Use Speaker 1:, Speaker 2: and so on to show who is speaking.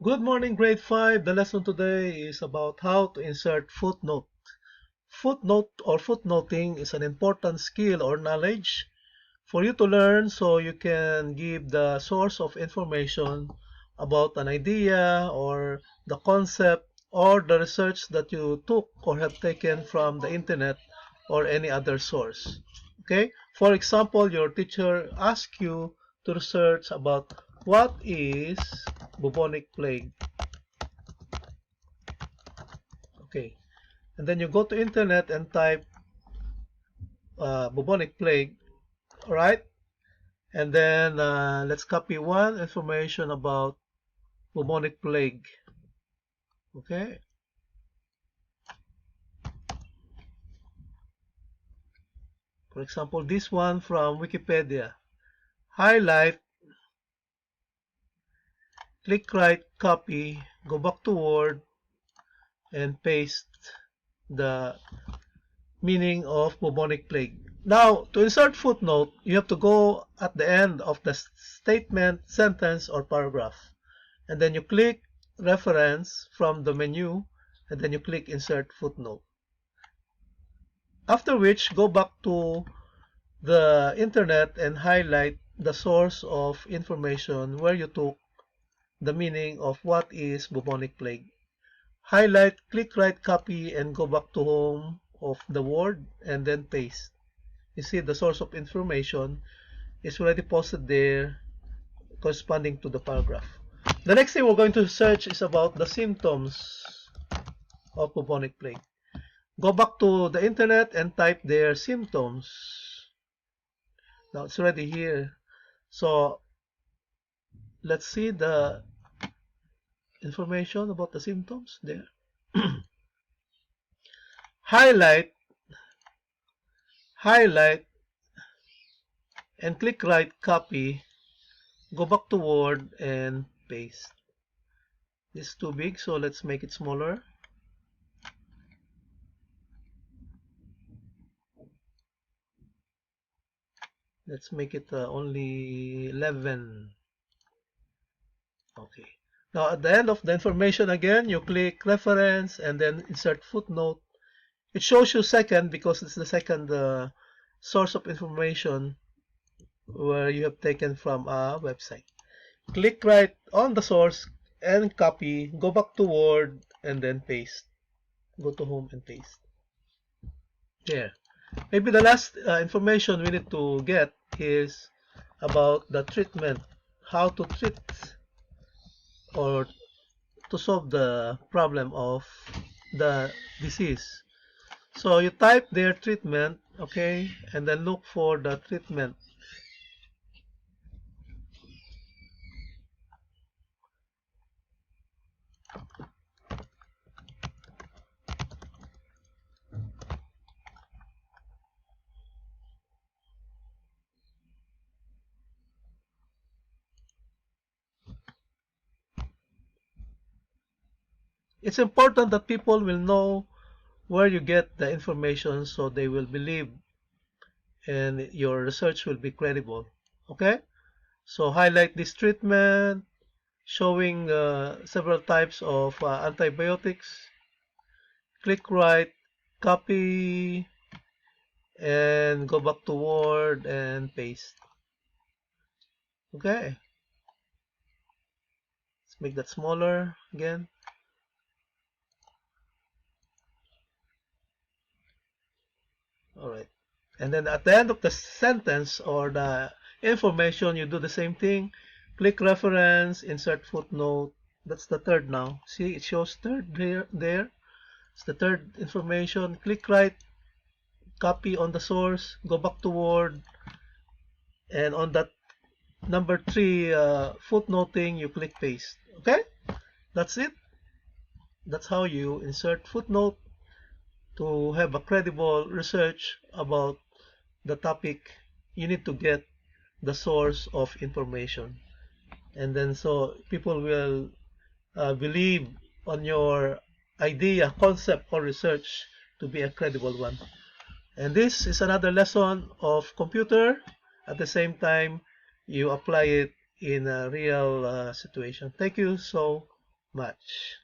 Speaker 1: Good morning, grade 5. The lesson today is about how to insert footnote. Footnote or footnoting is an important skill or knowledge for you to learn so you can give the source of information about an idea or the concept or the research that you took or have taken from the internet or any other source. Okay? For example, your teacher asks you to research about what is bubonic plague. Okay, and then you go to internet and type bubonic plague, all right? And then let's copy one information about bubonic plague. Okay, for example, this one from Wikipedia. Highlight, click right, copy, go back to Word, and paste the meaning of bubonic plague. Now, to insert footnote, you have to go at the end of the statement, sentence, or paragraph. And then you click reference from the menu, and then you click insert footnote. After which, go back to the internet and highlight the source of information where you took the meaning of what is bubonic plague. Highlight, click right, copy, and go back to home of the word and then paste. You see the source of information is already posted there corresponding to the paragraph. The next thing we're going to search is about the symptoms of bubonic plague. Go back to the internet and type their symptoms. Now it's already here. So let's see the information about the symptoms there. Highlight, and click right, copy, go back to Word and paste. This is too big, so let's make it smaller. Let's make it only 11. Okay. Now at the end of the information again, you click reference and then insert footnote. It shows you second because it's the second source of information where you have taken from a website. Click right on the source and copy, go back to Word and then paste. Go to home and paste. There. Maybe the last information we need to get is about the treatment, how to treat or to solve the problem of the disease. So you type their treatment, okay, and then look for the treatment. It's important that people will know where you get the information so they will believe and your research will be credible. Okay, so highlight this treatment showing several types of antibiotics. Click right, copy, and go back to Word and paste. Okay, let's make that smaller again. Alright, and then at the end of the sentence or the information, you do the same thing. Click reference, insert footnote. That's the third now. See, it shows third there. It's the third information. Click right, copy on the source, go back to Word, and on that number 3 footnoting, you click paste. Okay, that's it. That's how you insert footnote to have a credible research about the topic. You need to get the source of information, and then so people will believe on your idea, concept, or research to be a credible one. And this is another lesson of computer. At the same time, you apply it in a real situation. Thank you. So much.